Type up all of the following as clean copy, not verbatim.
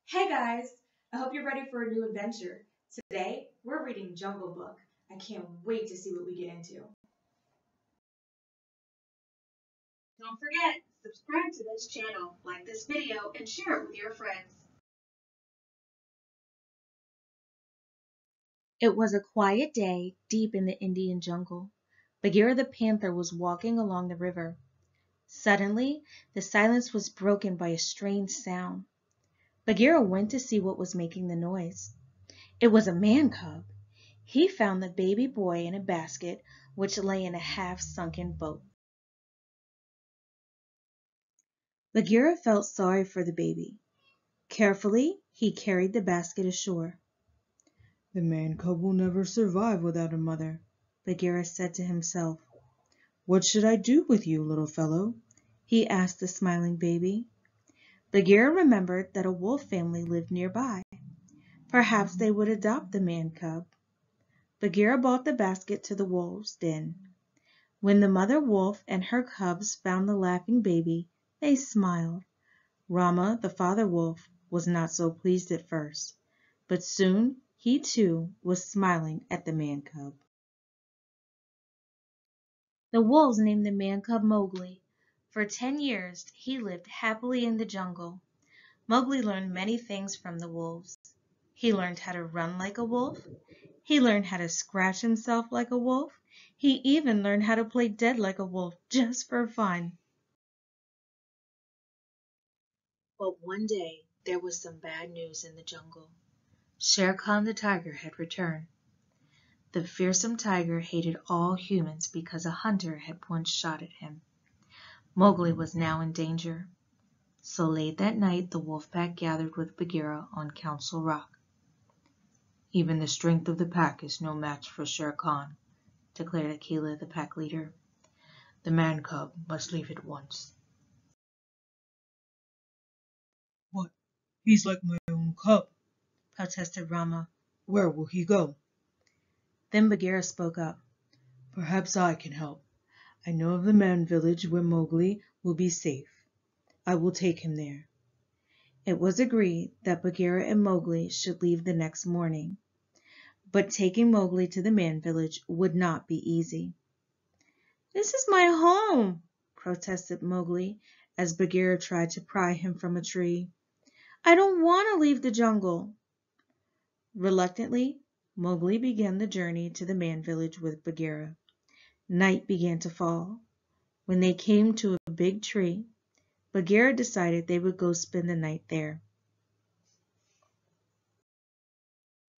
Hey guys, I hope you're ready for a new adventure. Today, we're reading Jungle Book. I can't wait to see what we get into. Don't forget, subscribe to this channel, like this video, and share it with your friends. It was a quiet day deep in the Indian jungle. Bagheera the panther was walking along the river. Suddenly, the silence was broken by a strange sound. Bagheera went to see what was making the noise. It was a man cub. He found the baby boy in a basket which lay in a half-sunken boat. Bagheera felt sorry for the baby. Carefully, he carried the basket ashore. The man cub will never survive without a mother, Bagheera said to himself. What should I do with you, little fellow? He asked the smiling baby. Bagheera remembered that a wolf family lived nearby. Perhaps they would adopt the man cub. Bagheera brought the basket to the wolves' den. When the mother wolf and her cubs found the laughing baby, they smiled. Rama, the father wolf, was not so pleased at first, but soon he too was smiling at the man cub. The wolves named the man cub Mowgli. For 10 years he lived happily in the jungle. Mowgli learned many things from the wolves. He learned how to run like a wolf. He learned how to scratch himself like a wolf. He even learned how to play dead like a wolf just for fun. But one day there was some bad news in the jungle. Shere Khan the tiger had returned. The fearsome tiger hated all humans because a hunter had once shot at him. Mowgli was now in danger. So late that night the wolf pack gathered with Bagheera on Council Rock. Even the strength of the pack is no match for Shere Khan, declared Akela, the pack leader. The man cub must leave at once. What? He's like my own cub, protested Rama. Where will he go? Then Bagheera spoke up. Perhaps I can help. I know of the man village where Mowgli will be safe. I will take him there. It was agreed that Bagheera and Mowgli should leave the next morning, but taking Mowgli to the man village would not be easy. "This is my home," protested Mowgli as Bagheera tried to pry him from a tree. "I don't want to leave the jungle." Reluctantly, Mowgli began the journey to the man village with Bagheera. Night began to fall. When they came to a big tree, Bagheera decided they would go spend the night there.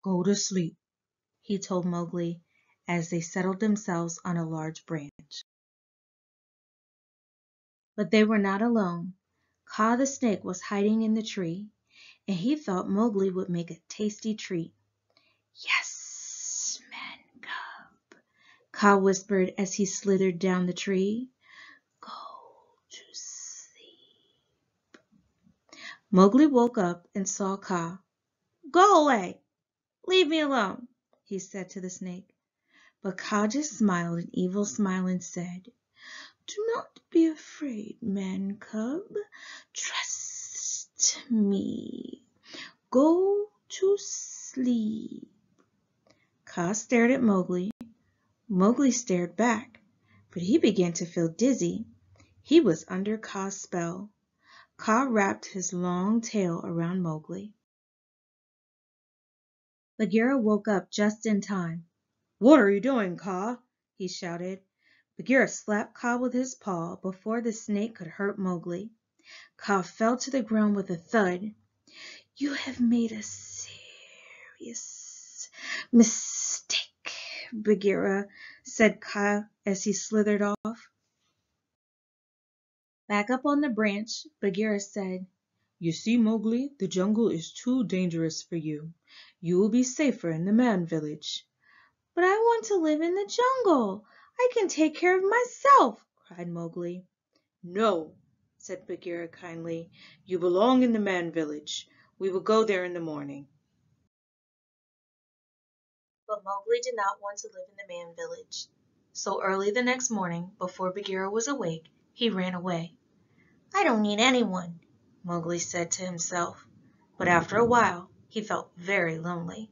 Go to sleep, he told Mowgli as they settled themselves on a large branch. But they were not alone. Kaa the snake was hiding in the tree, and he thought Mowgli would make a tasty treat. "Yes, man cub," Kaa whispered as he slithered down the tree. "Go to sleep." Mowgli woke up and saw Kaa. "Go away! Leave me alone," he said to the snake. But Kaa just smiled an evil smile and said, "Do not be afraid, man cub. Trust me. Go to sleep." Kaa stared at Mowgli. Mowgli stared back, but he began to feel dizzy. He was under Kaa's spell. Kaa wrapped his long tail around Mowgli. Bagheera woke up just in time. "What are you doing, Kaa?" he shouted. Bagheera slapped Kaa with his paw before the snake could hurt Mowgli. Kaa fell to the ground with a thud. "You have made a serious mistake, Bagheera," said Kaa as he slithered off. Back up on the branch, Bagheera said, You see, Mowgli, the jungle is too dangerous for you. You will be safer in the man village. "But I want to live in the jungle. I can take care of myself," cried Mowgli. No, said Bagheera kindly. You belong in the man village. We will go there in the morning. But Mowgli did not want to live in the man village. So early the next morning, before Bagheera was awake, he ran away. "I don't need anyone," Mowgli said to himself. but after a while he felt very lonely.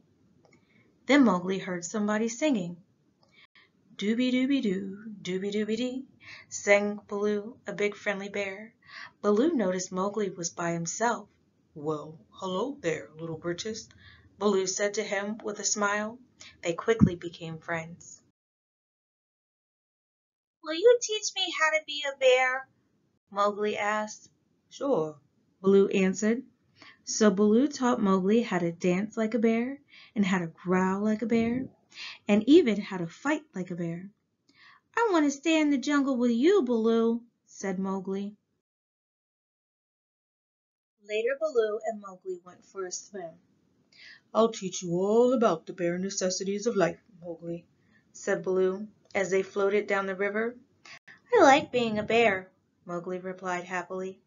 Then Mowgli heard somebody singing. Dooby dooby doo, dooby dooby dee, sang Baloo, a big friendly bear. Baloo noticed Mowgli was by himself. Well, hello there, little britches. Baloo said to him with a smile. They quickly became friends. Will you teach me how to be a bear? Mowgli asked. Sure. Baloo answered. So Baloo taught Mowgli how to dance like a bear, and how to growl like a bear, and even how to fight like a bear. I want to stay in the jungle with you, Baloo, said Mowgli. Later Baloo and Mowgli went for a swim. I'll teach you all about the bare necessities of life, Mowgli, said Baloo, as they floated down the river. I like being a bear, Mowgli replied happily.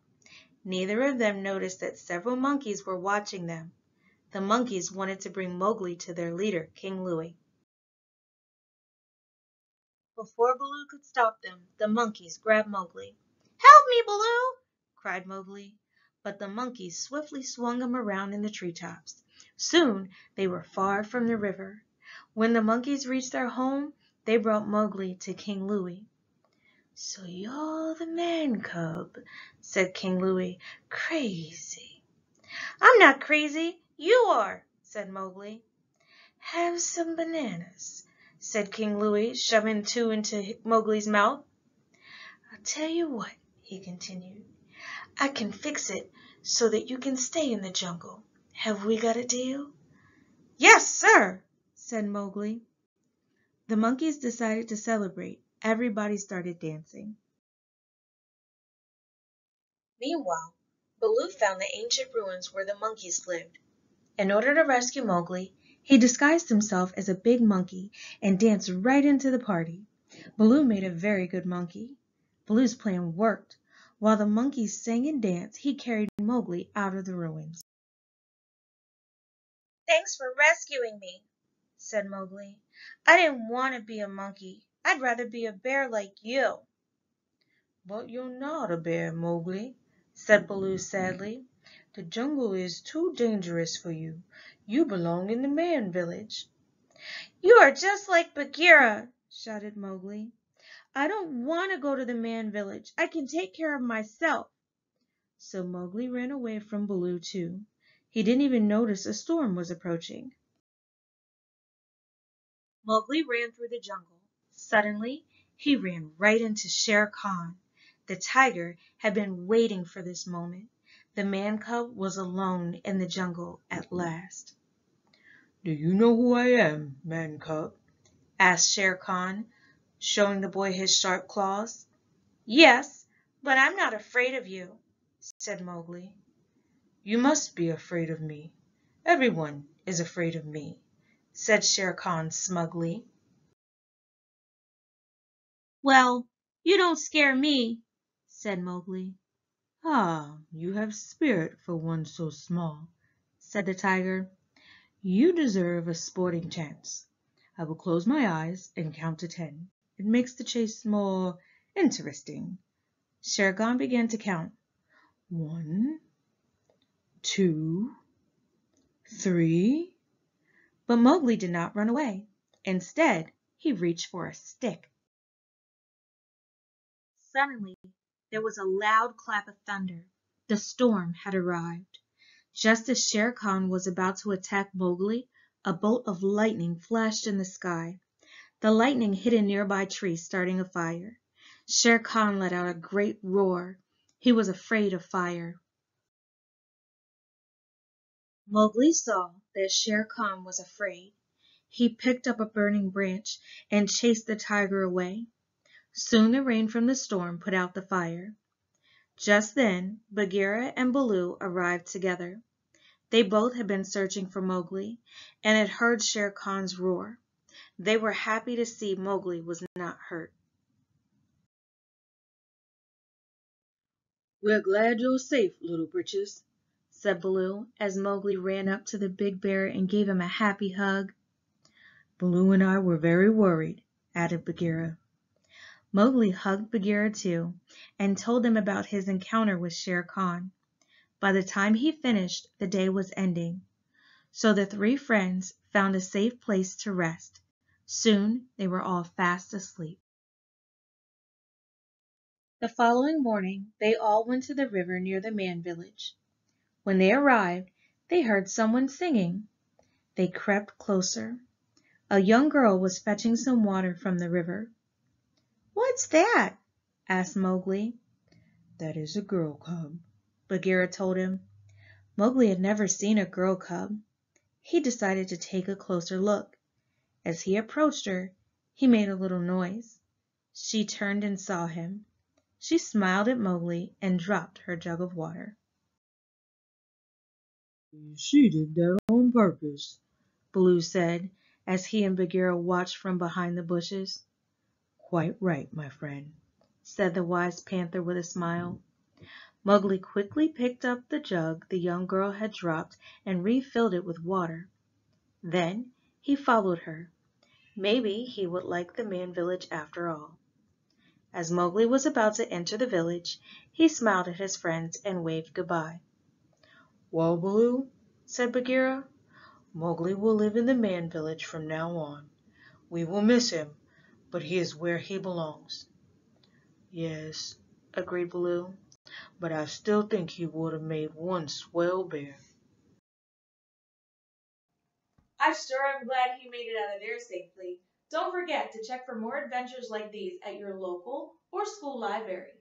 Neither of them noticed that several monkeys were watching them. The monkeys wanted to bring Mowgli to their leader, King Louie. Before Baloo could stop them, the monkeys grabbed Mowgli. Help me, Baloo! cried Mowgli. But the monkeys swiftly swung him around in the treetops. Soon they were far from the river. When the monkeys reached their home, they brought Mowgli to King Louie. So you're the man cub, said King Louie. Crazy. I'm not crazy. You are, said Mowgli. Have some bananas, said King Louie, shoving two into Mowgli's mouth. I'll tell you what, he continued. I can fix it so that you can stay in the jungle. Have we got a deal? Yes, sir, said Mowgli. The monkeys decided to celebrate. Everybody started dancing. Meanwhile, Baloo found the ancient ruins where the monkeys lived. In order to rescue Mowgli, he disguised himself as a big monkey and danced right into the party. Baloo made a very good monkey. Baloo's plan worked. While the monkeys sang and danced, he carried Mowgli out of the ruins. Thanks for rescuing me, said Mowgli. I didn't want to be a monkey. I'd rather be a bear like you. But you're not a bear, Mowgli, said Baloo sadly. The jungle is too dangerous for you. You belong in the man village. You are just like Bagheera, shouted Mowgli. I don't want to go to the man village. I can take care of myself. So Mowgli ran away from Baloo too. He didn't even notice a storm was approaching. Mowgli ran through the jungle. Suddenly, he ran right into Shere Khan. The tiger had been waiting for this moment. The man cub was alone in the jungle at last. Do you know who I am, man cub? Asked Shere Khan, showing the boy his sharp claws. Yes, but I'm not afraid of you, said Mowgli. You must be afraid of me. Everyone is afraid of me, said Shere Khan smugly. Well, you don't scare me, said Mowgli. Ah, you have spirit for one so small, said the tiger. You deserve a sporting chance. I will close my eyes and count to 10. It makes the chase more interesting. Shere Khan began to count. 1, 2, 3. But Mowgli did not run away. Instead, he reached for a stick. Suddenly, there was a loud clap of thunder. The storm had arrived. Just as Shere Khan was about to attack Mowgli, a bolt of lightning flashed in the sky. The lightning hit a nearby tree, starting a fire. Shere Khan let out a great roar. He was afraid of fire. Mowgli saw that Shere Khan was afraid. He picked up a burning branch and chased the tiger away. Soon the rain from the storm put out the fire. Just then Bagheera and Baloo arrived together. They both had been searching for Mowgli, and had heard Shere Khan's roar. They were happy to see Mowgli was not hurt. We're glad you're safe, little britches, said Baloo, as Mowgli ran up to the big bear and gave him a happy hug. Baloo and I were very worried, added Bagheera. Mowgli hugged Bagheera too, and told him about his encounter with Shere Khan. By the time he finished, the day was ending. So the three friends found a safe place to rest. Soon they were all fast asleep. The following morning they all went to the river near the man village. When they arrived, they heard someone singing. They crept closer. A young girl was fetching some water from the river. "What's that?" asked Mowgli. That is a girl cub. Bagheera told him. Mowgli had never seen a girl cub. He decided to take a closer look. As he approached her, he made a little noise. She turned and saw him. She smiled at Mowgli and dropped her jug of water. She did that on purpose. Baloo said, as he and Bagheera watched from behind the bushes. Quite right, my friend, said the wise panther with a smile. Mowgli quickly picked up the jug the young girl had dropped and refilled it with water. Then he followed her. Maybe he would like the man village after all. As Mowgli was about to enter the village, he smiled at his friends and waved goodbye. Well, Baloo, said Bagheera, Mowgli will live in the man village from now on. We will miss him, but he is where he belongs. Yes, agreed Baloo, but I still think he would have made one swell bear. I sure am glad he made it out of there safely. Don't forget to check for more adventures like these at your local or school library.